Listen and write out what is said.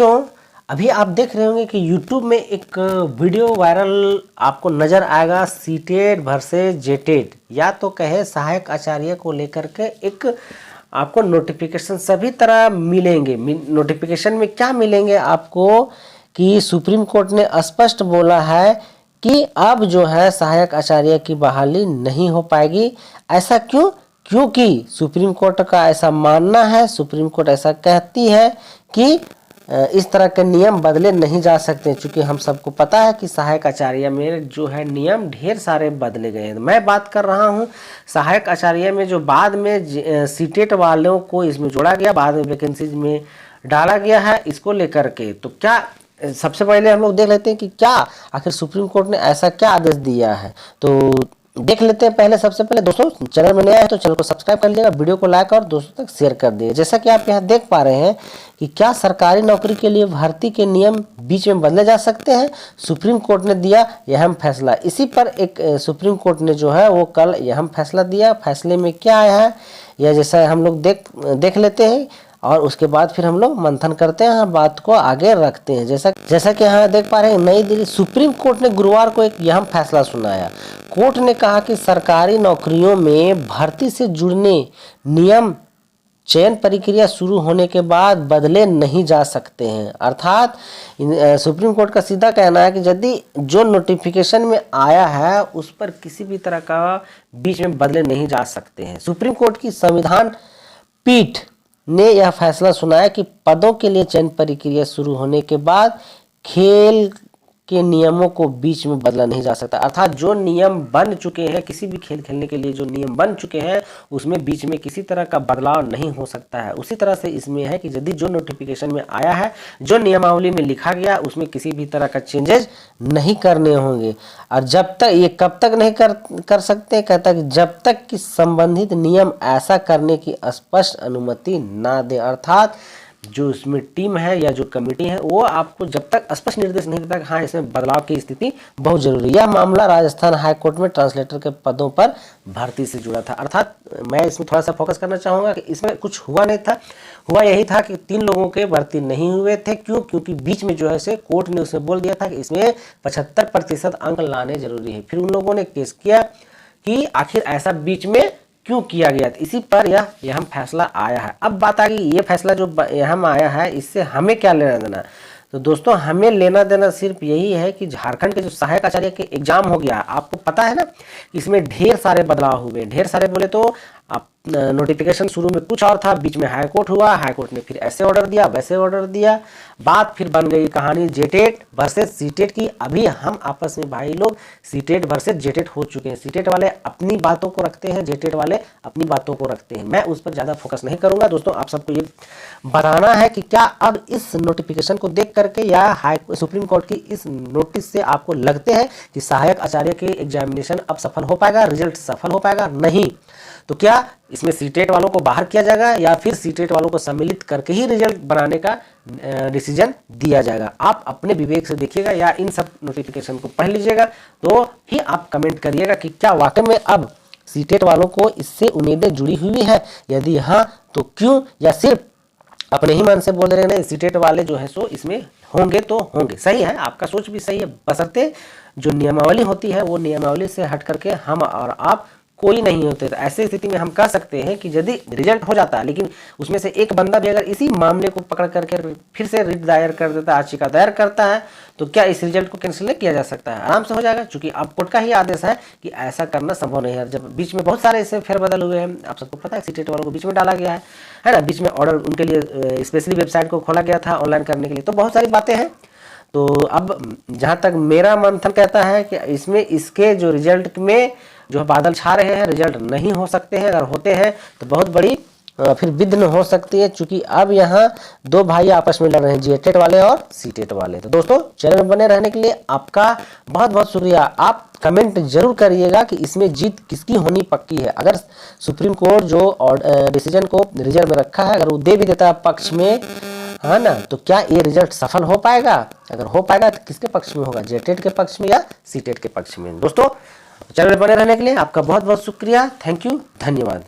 क्यों? अभी आप देख रहे होंगे कि YouTube में एक वीडियो वायरल आपको नज़र आएगा, सीटेट वर्सेस जेटेट, या तो कहे सहायक आचार्य को लेकर के एक आपको नोटिफिकेशन सभी तरह मिलेंगे। नोटिफिकेशन में क्या मिलेंगे आपको कि सुप्रीम कोर्ट ने स्पष्ट बोला है कि अब जो है सहायक आचार्य की बहाली नहीं हो पाएगी। ऐसा क्यों? क्योंकि सुप्रीम कोर्ट का ऐसा मानना है, सुप्रीम कोर्ट ऐसा कहती है कि इस तरह के नियम बदले नहीं जा सकते, क्योंकि हम सबको पता है कि सहायक आचार्य में जो है नियम ढेर सारे बदले गए हैं। मैं बात कर रहा हूं सहायक आचार्य में जो बाद में सीटेट वालों को इसमें जोड़ा गया, बाद में वैकेंसीज में डाला गया है, इसको लेकर के तो क्या सबसे पहले हम लोग देख लेते हैं कि क्या आखिर सुप्रीम कोर्ट ने ऐसा क्या आदेश दिया है, तो देख लेते हैं। पहले सबसे पहले दोस्तों चैनल में नया है तो चैनल को सब्सक्राइब कर लीजिएगा, वीडियो को लाइक और दोस्तों तक शेयर कर दीजिए। जैसा कि आप यहाँ देख पा रहे हैं कि क्या सरकारी नौकरी के लिए भर्ती के नियम बीच में बदले जा सकते हैं, सुप्रीम कोर्ट ने दिया यह अहम फैसला। इसी पर एक सुप्रीम कोर्ट ने जो है वो कल यह अहम फैसला दिया। फैसले में क्या आया है या जैसा हम लोग देख लेते हैं और उसके बाद फिर हम लोग मंथन करते हैं, बात को आगे रखते हैं। जैसा कि यहाँ देख पा रहे हैं, नई दिल्ली सुप्रीम कोर्ट ने गुरुवार को एक अहम फैसला सुनाया। कोर्ट ने कहा कि सरकारी नौकरियों में भर्ती से जुड़ने नियम चयन प्रक्रिया शुरू होने के बाद बदले नहीं जा सकते हैं। अर्थात सुप्रीम कोर्ट का सीधा कहना है कि यदि जो नोटिफिकेशन में आया है उस पर किसी भी तरह का बीच में बदले नहीं जा सकते हैं। सुप्रीम कोर्ट की संविधान पीठ ने यह फैसला सुनाया कि पदों के लिए चयन प्रक्रिया शुरू होने के बाद खेल के नियमों को बीच में बदला नहीं जा सकता। अर्थात जो नियम बन चुके हैं, किसी भी खेल खेलने के लिए जो नियम बन चुके हैं उसमें बीच में किसी तरह का बदलाव नहीं हो सकता है। उसी तरह से इसमें है कि यदि जो नोटिफिकेशन में आया है, जो नियमावली में लिखा गया, उसमें किसी भी तरह का चेंजेस नहीं करने होंगे। और जब तक ये कब तक नहीं कर सकते, कहता कि जब तक कि संबंधित नियम ऐसा करने की स्पष्ट अनुमति ना दे। अर्थात जो इसमें टीम है या जो कमेटी है वो आपको जब तक स्पष्ट निर्देश नहीं देता कि हाँ इसमें बदलाव की स्थिति बहुत जरूरी है। यह मामला राजस्थान हाईकोर्ट में ट्रांसलेटर के पदों पर भर्ती से जुड़ा था। अर्थात मैं इसमें थोड़ा सा फोकस करना चाहूँगा कि इसमें कुछ हुआ नहीं था, हुआ यही था कि 3 लोगों के भर्ती नहीं हुए थे। क्यों? क्योंकि बीच में जो है से कोर्ट ने उसमें बोल दिया था कि इसमें 75% अंक लाने जरूरी है। फिर उन लोगों ने केस किया कि आखिर ऐसा बीच में क्यों किया गया, इसी पर यह अहम फैसला आया है। अब बात आ गई ये फैसला जो अहम आया है इससे हमें क्या लेना देना। तो दोस्तों हमें लेना देना सिर्फ यही है कि झारखंड के जो सहायक आचार्य के एग्जाम हो गया, आपको पता है ना इसमें ढेर सारे बदलाव हुए। ढेर सारे बोले तो आप नोटिफिकेशन शुरू में कुछ और था, बीच में हाईकोर्ट हुआ, हाईकोर्ट ने फिर ऐसे ऑर्डर दिया, वैसे ऑर्डर दिया, बात फिर बन गई कहानी जेटेट वर्सेस सीटेट की। अभी हम आपस में भाई लोग सीटेट वर्सेस जेटेट हो चुके हैं। सीटेट वाले अपनी बातों को रखते हैं, जेटेट वाले अपनी बातों को रखते हैं। मैं उस पर ज़्यादा फोकस नहीं करूंगा। दोस्तों आप सबको ये बताना है कि क्या अब इस नोटिफिकेशन को देख करके या सुप्रीम कोर्ट की इस नोटिस से आपको लगते हैं कि सहायक आचार्य के एग्जामिनेशन अब सफल हो पाएगा, रिजल्ट सफल हो पाएगा? नहीं। तो क्या इसमें सीटेट वालों को बाहर किया जाएगा या फिर सीटेट वालों को सम्मिलित करके ही रिजल्ट बनाने का डिसीजन दिया जाएगा? आप अपने विवेक से देखिएगा या इन सब नोटिफिकेशन को पढ़ लीजिएगा, तो ही आप कमेंट करिएगा कि क्या वाकई में अब सीटेट वालों को इससे उम्मीदें जुड़ी हुई है। यदि हाँ तो क्यों, या सिर्फ अपने ही मन से बोल रहे हैं सीटेट वाले जो है सो इसमें होंगे तो होंगे। सही है, आपका सोच भी सही है, बशर्ते जो नियमावली होती है वो नियमावली से हट करके हम और आप कोई नहीं होते। तो ऐसी स्थिति में हम कह सकते हैं कि यदि रिजल्ट हो जाता है लेकिन उसमें से एक बंदा भी अगर इसी मामले को पकड़ करके फिर से रिट दायर कर देता है, याचिका दायर करता है, तो क्या इस रिजल्ट को कैंसिल नहीं किया जा सकता है? आराम से हो जाएगा, क्योंकि अब कोर्ट का ही आदेश है कि ऐसा करना संभव नहीं है। जब बीच में बहुत सारे ऐसे फेरबदल हुए हैं, आप सबको पता है, सीटेट वालों को बीच में डाला गया है ना, बीच में ऑर्डर उनके लिए स्पेशली वेबसाइट को खोला गया था ऑनलाइन करने के लिए, तो बहुत सारी बातें हैं। तो अब जहाँ तक मेरा मंथन कहता है कि इसमें इसके जो रिजल्ट में जो बादल छा रहे हैं, रिजल्ट नहीं हो सकते हैं। अगर होते हैं तो बहुत बड़ी फिर विघ्न हो सकती है, क्योंकि अब यहाँ 2 भाई आपस में लड़ रहे हैं, जेटेट वाले और सीटेट वाले। तो दोस्तों चैनल में बने रहने के लिए आपका बहुत बहुत शुक्रिया। आप कमेंट जरूर करिएगा कि इसमें जीत किसकी होनी पक्की है। अगर सुप्रीम कोर्ट जो डिसीजन को रिजर्व में रखा है अगर वो दे भी देता है पक्ष में, है ना, तो क्या ये रिजल्ट सफल हो पाएगा? अगर हो पाएगा तो किसके पक्ष में होगा, जेटेट के पक्ष में या सीटेट के पक्ष में? दोस्तों चैनल में बने रहने के लिए आपका बहुत बहुत शुक्रिया। थैंक यू, धन्यवाद।